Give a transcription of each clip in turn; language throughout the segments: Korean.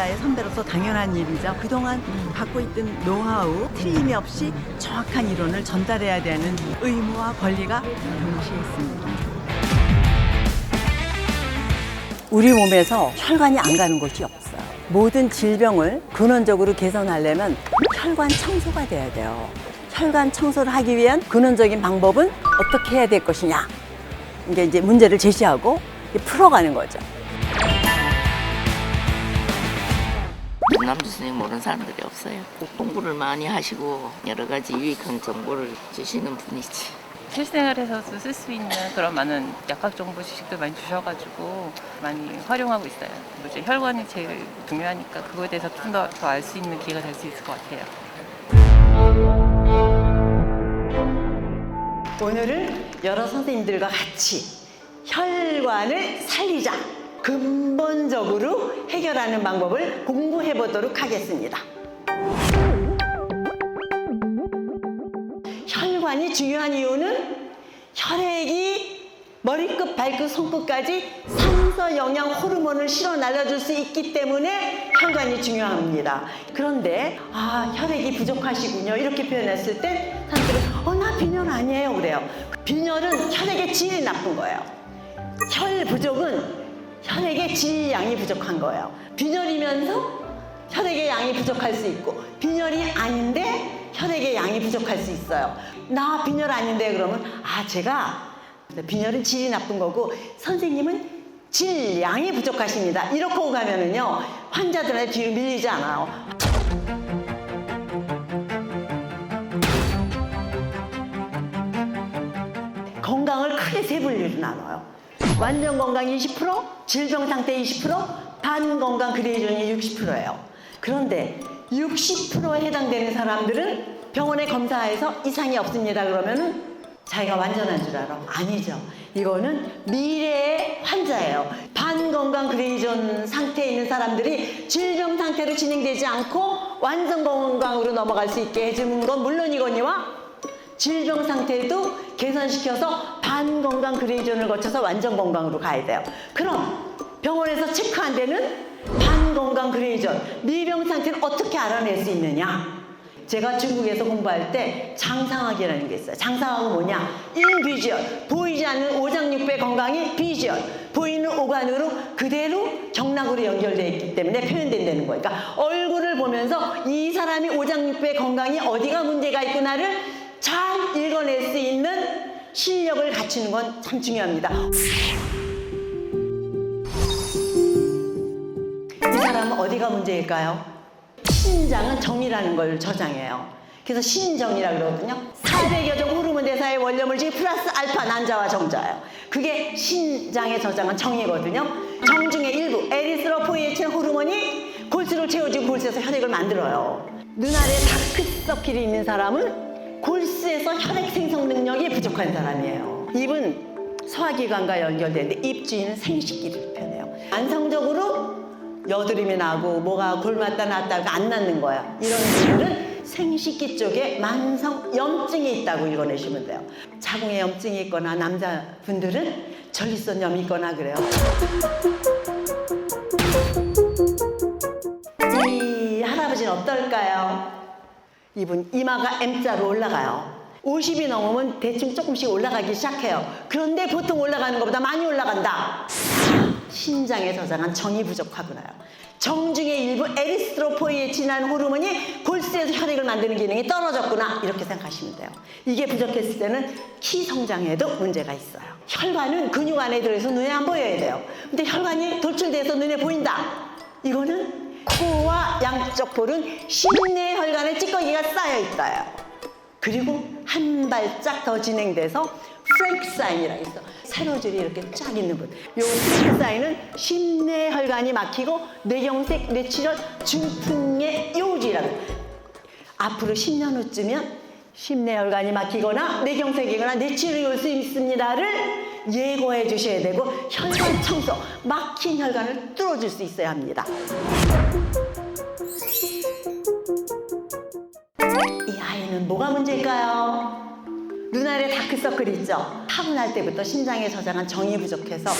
의사의 선배로서 당연한 일이죠. 그동안 갖고 있던 노하우, 틀림이 없이 정확한 이론을 전달해야 되는 의무와 권리가 동시에 있습니다. 우리 몸에서 혈관이 안 가는 곳이 없어요. 모든 질병을 근원적으로 개선하려면 혈관 청소가 돼야 돼요. 혈관 청소를 하기 위한 근원적인 방법은 어떻게 해야 될 것이냐. 이게 이제 문제를 제시하고 풀어가는 거죠. 남주 선생님 모르는 사람들이 없어요. 공부를 많이 하시고 여러 가지 유익한 정보를 주시는 분이지. 실생활에서도 쓸 수 있는 그런 많은 약학 정보 지식들 많이 주셔가지고 많이 활용하고 있어요. 이제 혈관이 제일 중요하니까 그거에 대해서 좀 더 알 수 있는 기회가 될 수 있을 것 같아요. 오늘은 여러 선생님들과 같이 혈관을 살리자, 근본적으로 해결하는 방법을 공부해 보도록 하겠습니다. 혈관이 중요한 이유는 혈액이 머리끝, 발끝, 손끝까지 산소, 영양, 호르몬을 실어 날려줄 수 있기 때문에 혈관이 중요합니다. 그런데 혈액이 부족하시군요 이렇게 표현했을 때 사람들은 나 빈혈 아니에요 그래요. 빈혈은 혈액의 질이 나쁜 거예요. 혈 부족은 혈액의 질량이 부족한 거예요. 빈혈이면서 혈액의 양이 부족할 수 있고 빈혈이 아닌데 혈액의 양이 부족할 수 있어요. 나 빈혈 아닌데 그러면 제가 빈혈은 질이 나쁜 거고 선생님은 질량이 부족하십니다. 이렇게 가면은요 환자들한테 뒤로 밀리지 않아요. 건강을 크게 세 분류로 나눠요. 완전 건강 20%, 질병 상태 20%, 반건강 그레이존이 60%예요. 그런데 60%에 해당되는 사람들은 병원에 검사해서 이상이 없습니다. 그러면은 자기가 완전한 줄 알아? 아니죠. 이거는 미래의 환자예요. 반건강 그레이존 상태에 있는 사람들이 질병 상태로 진행되지 않고 완전 건강으로 넘어갈 수 있게 해주는 건 물론이거니와 질병 상태도 개선시켜서 반건강 그레이존을 거쳐서 완전 건강으로 가야 돼요. 그럼 병원에서 체크한 데는 반건강 그레이존, 미병 상태를 어떻게 알아낼 수 있느냐? 제가 중국에서 공부할 때 장상학이라는 게 있어요. 장상학은 뭐냐? 인비주얼, 보이지 않는 오장육부의 건강이 비주얼, 보이는 오관으로 그대로 경락으로 연결되어 있기 때문에 표현된다는 거예요. 그러니까 얼굴을 보면서 이 사람이 오장육부의 건강이 어디가 문제가 있구나를 잘 읽어낼 수 있는 실력을 갖추는 건 참 중요합니다. 이 사람은 어디가 문제일까요? 신장은 정이라는 걸 저장해요. 그래서 신정이라고 그러거든요. 400여 종 호르몬 대사의 원료물질 플러스 알파 난자와 정자예요. 그게 신장에 저장한 정이거든요. 정 중에 일부 에리스로포이에틴 호르몬이 골수를 채워주고 골수에서 혈액을 만들어요. 눈알에 다크서클이 있는 사람은 골수에서 혈액 생성 능력이 부족한 사람이에요. 입은 소화기관과 연결되는데 입 주위는 생식기를 표현해요. 안성적으로 여드름이 나고 뭐가 골맞다 낫다 안 낫는 거야. 이런 분들은 생식기 쪽에 만성 염증이 있다고 읽어내시면 돼요. 자궁에 염증이 있거나 남자분들은 전립선염이 있거나 그래요. 이 할아버지는 어떨까요? 이분 이마가 M자로 올라가요. 50이 넘으면 대충 조금씩 올라가기 시작해요. 그런데 보통 올라가는 것보다 많이 올라간다. 신장에 저장한 정이 부족하구나요. 정 중에 일부 에리스트로포이에틴이라는 호르몬이 골수에서 혈액을 만드는 기능이 떨어졌구나 이렇게 생각하시면 돼요. 이게 부족했을 때는 키 성장에도 문제가 있어요. 혈관은 근육 안에 들어있어 눈에 안 보여야 돼요. 근데 혈관이 돌출돼서 눈에 보인다. 이거는 코와 양쪽 볼은 심내 혈관에 찌꺼기가 쌓여 있다요. 그리고 한 발짝 더 진행돼서 프랭크 사인이라고 있어. 세로줄이 이렇게 쫙 있는 분. 요 프랭크 사인은 심내 혈관이 막히고 뇌경색, 뇌출혈, 중풍의 요지라고. 앞으로 10년 후쯤이면 심내 혈관이 막히거나 뇌경색이거나 뇌출혈이 올 수 있습니다를 예고해 주셔야 되고 혈관 청소, 막힌 혈관을 뚫어줄 수 있어야 합니다. 이 아이는 뭐가 문제일까요? 눈알에 다크서클 있죠? 타고날 때부터 심장에 저장한 정이 부족해서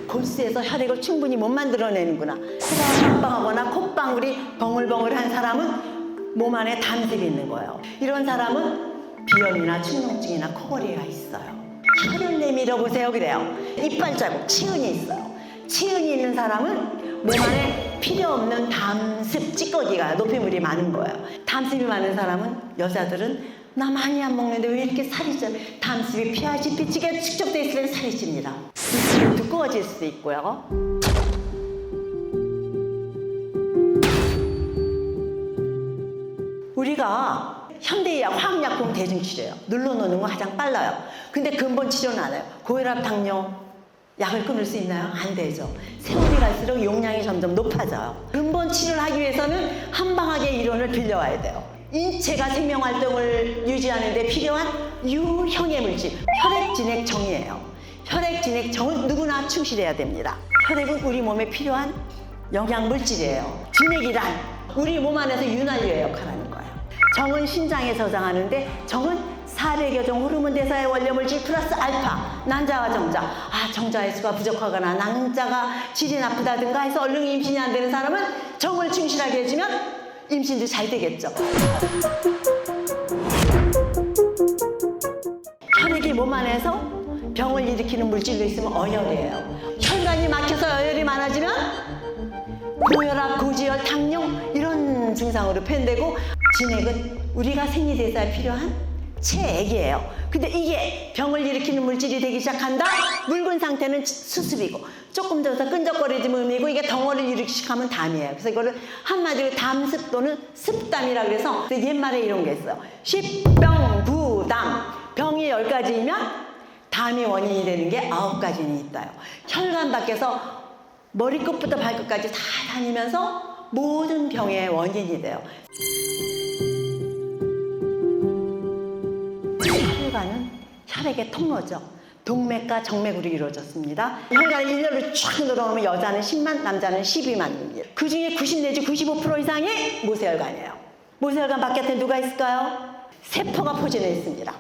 골수에서 혈액을 충분히 못 만들어내는구나. 코가 빵빵하거나 콧방울이 버글버글한 사람은 몸 안에 담즙이 있는 거예요. 이런 사람은 비염이나 축농증이나 코골이가 있어요. 혀를 내밀어 보세요. 그래요. 이빨 자국, 치은이 있어요. 치은이 있는 사람은 몸 안에 필요 없는 담즙, 찌꺼기가 노폐물이 많은 거예요. 담즙이 많은 사람은 여자들은 나 많이 안 먹는데 왜 이렇게 살이 쪄? 담즙이 피하지 피치게 축적돼 있으면 살이 찝니다. 입술이 두꺼워질 수도 있고요. 우리가 현대의학 화학약품 대중치료예요. 눌러놓는 거 가장 빨라요. 근데 근본 치료는 안 해요. 고혈압, 당뇨 약을 끊을 수 있나요? 안 되죠. 세월이 갈수록 용량이 점점 높아져요. 근본 치료를 하기 위해서는 한방학의 이론을 빌려와야 돼요. 인체가 생명활동을 유지하는 데 필요한 유형의 물질, 혈액진액정이에요. 혈액진액정은 누구나 충실해야 됩니다. 혈액은 우리 몸에 필요한 영양물질이에요. 진액이란 우리 몸 안에서 윤활유의 역할을 하는 거예요. 정은 심장에 저장하는데 정은 사례교정 호르몬 대사의 원료물질 플러스 알파, 난자와 정자. 정자의 수가 부족하거나 난자가 질이 나쁘다든가 해서 얼른 임신이 안 되는 사람은 정을 충실하게 해주면 임신도 잘 되겠죠. 혈액이 몸 안에서 병을 일으키는 물질도 있으면 어혈이에요. 혈관이 막혀서 어혈이 많아지면 고혈압, 고지혈, 당뇨 이런 증상으로 표현되고, 진액은 우리가 생리대사에 필요한 체액이에요. 근데 이게 병을 일으키는 물질이 되기 시작한다? 묽은 상태는 수습이고 조금 더 끈적거리지면 음이고, 이게 덩어리를 일으키기 시작하면 담이에요. 그래서 이거를 한마디로 담습 또는 습담이라 그래서 옛말에 이런 게 있어요. 십병구담. 병이 10가지이면 담이 원인이 되는 게 9가지는 있다요. 혈관 밖에서 머리끝부터 발끝까지 다 다니면서 모든 병의 원인이 돼요. 혈관은 혈액의 통로죠. 동맥과 정맥으로 이루어졌습니다. 혈관이 일렬로 쫙 늘어놓으면 여자는 10만, 남자는 12만입니다. 그 중에 90 내지 95% 이상이 모세혈관이에요. 모세혈관 바깥에 누가 있을까요? 세포가 포진해 있습니다.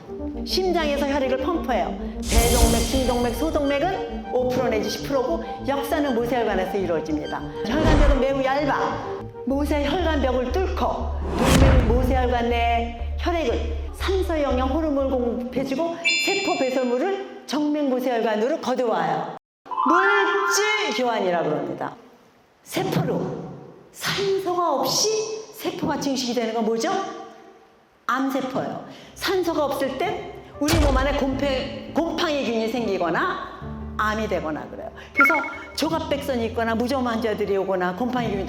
심장에서 혈액을 펌프해요. 대동맥, 중동맥, 소동맥은 5% 내지 10%고 역사는 모세혈관에서 이루어집니다. 혈관벽은 매우 얇아. 모세혈관벽을 뚫고 동맥 모세혈관 내 혈액을 산소 영양 호르몬을 공급해주고 세포 배설물을 정맥 모세혈관으로 거둬와요. 물질 교환이라고 합니다. 세포로 산소가 없이 세포가 증식이 되는 건 뭐죠? 암세포예요. 산소가 없을 때 우리 몸 안에 곰팡이균이 생기거나 암이 되거나 그래요. 그래서 조갑백선이 있거나 무좀 환자들이 오거나 곰팡이균이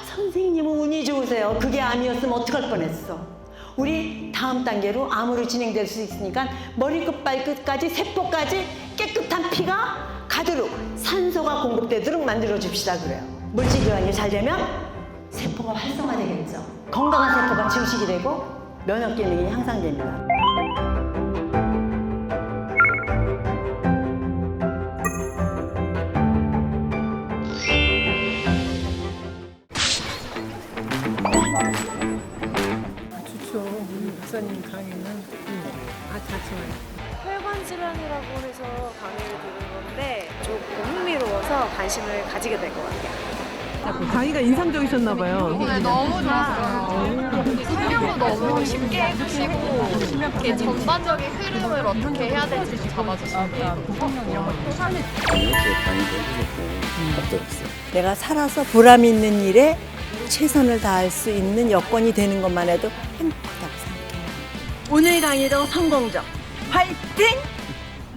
선생님은 운이 좋으세요. 그게 암이었으면 어떡할 뻔했어. 우리 다음 단계로 암으로 진행될 수 있으니까 머리끝 발끝까지 세포까지 깨끗한 피가 가도록 산소가 공급되도록 만들어 줍시다 그래요. 물질 교환이 잘 되면 세포가 활성화되겠죠. 건강한 세포가 증식이 되고 면역 기능이 향상됩니다. 박사님 강의는 다 좋아요. 혈관 질환이라고 해서 강의를 들은 건데 조금 흥미로워서 관심을 가지게 된 것 같아요. 강의가 인상적이셨나 봐요. 네, 너무 좋았어요. 설명도 너무 쉽게 해주시고 이렇게 전반적인 흐름을 어떻게 해야 될지 잡아주시고 내가 살아서 보람 있는 일에 최선을 다할 수 있는 여건이 되는 것만 해도 행복하다고 생각해요. 오늘 강의도 성공적 화이팅!